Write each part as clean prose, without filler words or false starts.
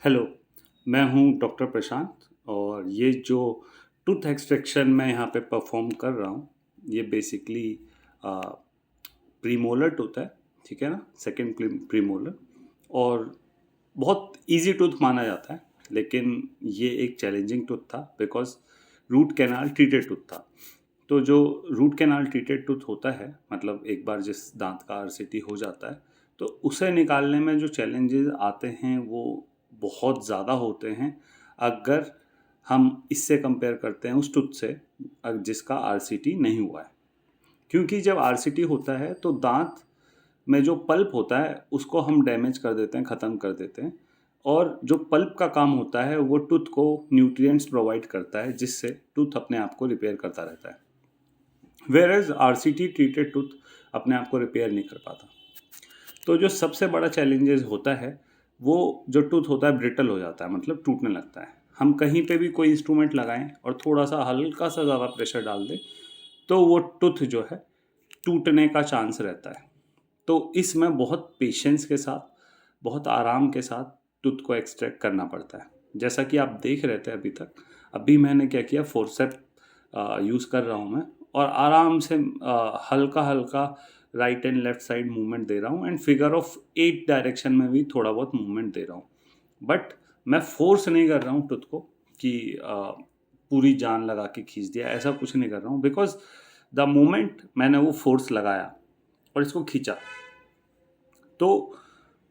Hello, मैं हूँ doctor प्रशांत और ये जो टूथ एक्सट्रैक्शन मैं यहाँ पे परफॉर्म कर रहा हूँ, ये बेसिकली प्रीमोलर टूथ है, ठीक है ना? Second premolar. और बहुत इजी टूथ माना जाता है, लेकिन ये एक चैलेंजिंग टूथ था because root canal treated tooth था। तो जो रूट कैनाल ट्रीटेड टूथ होता है, मतलब एक बार जिस दांत का आरसीटी हो जाता है, तो उसे निकालने में जो चैलेंजेस आते हैं वो बहुत ज़्यादा होते हैं अगर हम इससे कंपेयर करते हैं उस टूथ से जिसका आरसीटी नहीं हुआ है। क्योंकि जब आरसीटी होता है तो दांत में जो पल्प होता है उसको हम डैमेज कर देते हैं, ख़त्म कर देते हैं। और जो पल्प का काम होता है वो टूथ को न्यूट्रिएंट्स प्रोवाइड करता है, जिससे टूथ अपने आप को रिपेयर करता रहता है। Whereas RCT treated tooth अपने आप को रिपेयर नहीं कर पाता। तो जो सबसे बड़ा चैलेंजेस होता है वो जो टूथ होता है ब्रिटल हो जाता है, मतलब टूटने लगता है। हम कहीं पे भी कोई इंस्ट्रूमेंट लगाएं और थोड़ा सा हल्का सा ज़्यादा प्रेशर डाल दें तो वो टूथ जो है टूटने का चांस रहता है। तो इसमें बहुत पेशेंस के साथ, बहुत आराम के साथ टूथ को एक्सट्रैक्ट करना पड़ता है। जैसा कि आप देख रहे थे अभी तक, अभी मैंने क्या किया, फोर्सेप यूज़ कर रहा हूँ मैं और आराम से हल्का हल्का right and left side movement दे रहा हूँ एंड फिगर ऑफ 8 डायरेक्शन में भी थोड़ा बहुत मूवमेंट दे रहा हूँ। बट मैं फोर्स नहीं कर रहा हूँ टूथ को कि पूरी जान लगा के खींच दिया, ऐसा कुछ नहीं कर रहा हूँ। बिकॉज द मोमेंट मैंने वो फोर्स लगाया और इसको खींचा तो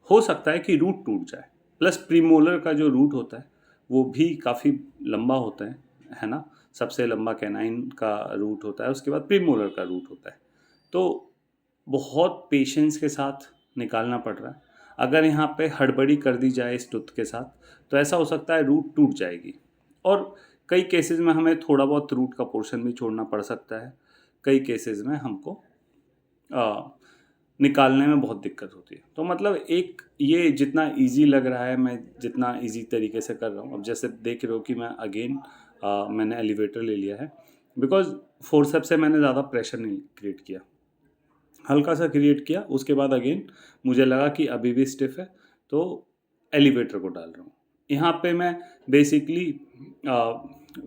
हो सकता है कि रूट टूट जाए। प्लस प्रीमोलर का जो रूट होता है वो भी काफ़ी लंबा होता है ना? सबसे लंबा कैनाइन का रूट होता है, उसके बाद प्रीमोलर का रूट होता है। तो बहुत पेशेंस के साथ निकालना पड़ रहा है। अगर यहाँ पे हड़बड़ी कर दी जाए इस टूथ के साथ तो ऐसा हो सकता है रूट टूट जाएगी। और कई केसेस में हमें थोड़ा बहुत रूट का पोर्शन भी छोड़ना पड़ सकता है। कई केसेस में हमको निकालने में बहुत दिक्कत होती है। तो मतलब एक ये जितना इजी लग रहा है, मैं जितना इजी तरीके से कर रहा हूँ, अब जैसे देख रहे हो कि मैं अगेन मैंने एलिवेटर ले लिया है बिकॉज फोर्सेप से मैंने ज़्यादा प्रेशर नहीं क्रिएट किया, हल्का सा क्रिएट किया। उसके बाद अगेन मुझे लगा कि अभी भी स्टिफ है तो एलिवेटर को डाल रहा हूँ। यहाँ पे मैं बेसिकली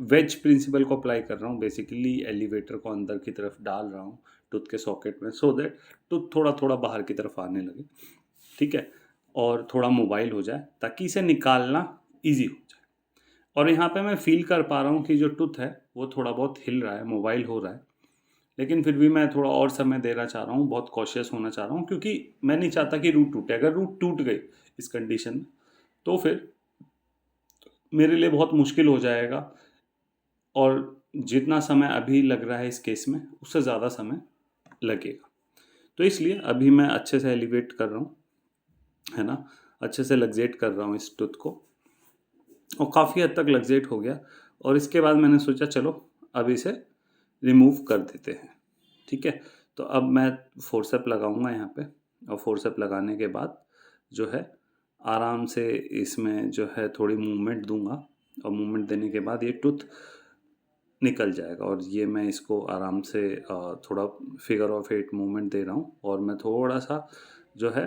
वेज प्रिंसिपल को अप्लाई कर रहा हूँ। बेसिकली एलिवेटर को अंदर की तरफ डाल रहा हूँ टूथ के सॉकेट में, सो दैट टूथ थोड़ा थोड़ा बाहर की तरफ आने लगे, ठीक है, और थोड़ा मोबाइल हो जाए ताकि इसे निकालना ईजी हो जाए। और यहाँ पे मैं फील कर पा रहा हूँ कि जो टूथ है वो थोड़ा बहुत हिल रहा है, मोबाइल हो रहा है। लेकिन फिर भी मैं थोड़ा और समय देना चाह रहा हूँ, बहुत कॉशियस होना चाह रहा हूँ, क्योंकि मैं नहीं चाहता कि रूट टूटे। अगर रूट टूट गई इस कंडीशन में तो फिर मेरे लिए बहुत मुश्किल हो जाएगा और जितना समय अभी लग रहा है इस केस में उससे ज़्यादा समय लगेगा। तो इसलिए अभी मैं अच्छे से एलिवेट कर रहा हूँ, है ना, अच्छे से लग्जेट कर रहा हूँ इस टूथ को और काफ़ी हद तक लग्जेट हो गया। और इसके बाद मैंने सोचा चलो अब इसे रिमूव कर देते हैं, ठीक है। तो अब मैं फोर्सेप लगाऊंगा यहाँ पे और फोर्सेप लगाने के बाद जो है आराम से इसमें जो है थोड़ी मूवमेंट दूंगा और मूवमेंट देने के बाद ये टूथ निकल जाएगा। और ये मैं इसको आराम से थोड़ा फिगर ऑफ 8 मूवमेंट दे रहा हूँ और मैं थोड़ा सा जो है,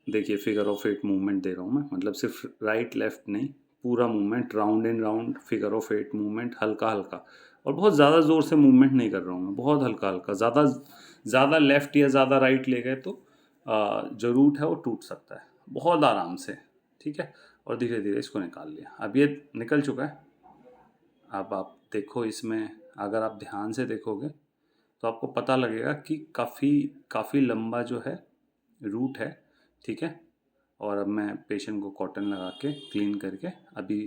देखिए, फिगर ऑफ 8 मूवमेंट दे रहा हूँ मैं, मतलब सिर्फ राइट लेफ्ट नहीं, पूरा movement, round and round figure of 8 movement, हल्का हल्का। और बहुत ज़्यादा ज़ोर से मूवमेंट नहीं कर रहा हूँ मैं, बहुत हल्का हल्का। ज़्यादा ज़्यादा लेफ्ट या ज़्यादा राइट ले गए तो जो रूट है वो टूट सकता है। बहुत आराम से, ठीक है। और धीरे धीरे इसको निकाल लिया, अब ये निकल चुका है। अब आप देखो, इसमें अगर आप ध्यान से देखोगे तो आपको पता लगेगा कि काफ़ी काफ़ी लंबा जो है रूट है, ठीक है। और अब मैं पेशेंट को कॉटन लगा के क्लीन करके अभी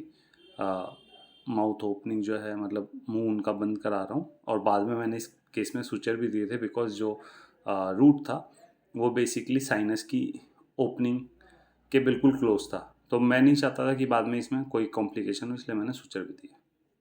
माउथ ओपनिंग जो है, मतलब मुंह उनका बंद करा रहा हूँ। और बाद में मैंने इस केस में सूचर भी दिए थे बिकॉज जो रूट था वो बेसिकली साइनस की ओपनिंग के बिल्कुल क्लोज था, तो मैं नहीं चाहता था कि बाद में इसमें कोई कॉम्प्लिकेशन हो, इसलिए मैंने सूचर भी दिए।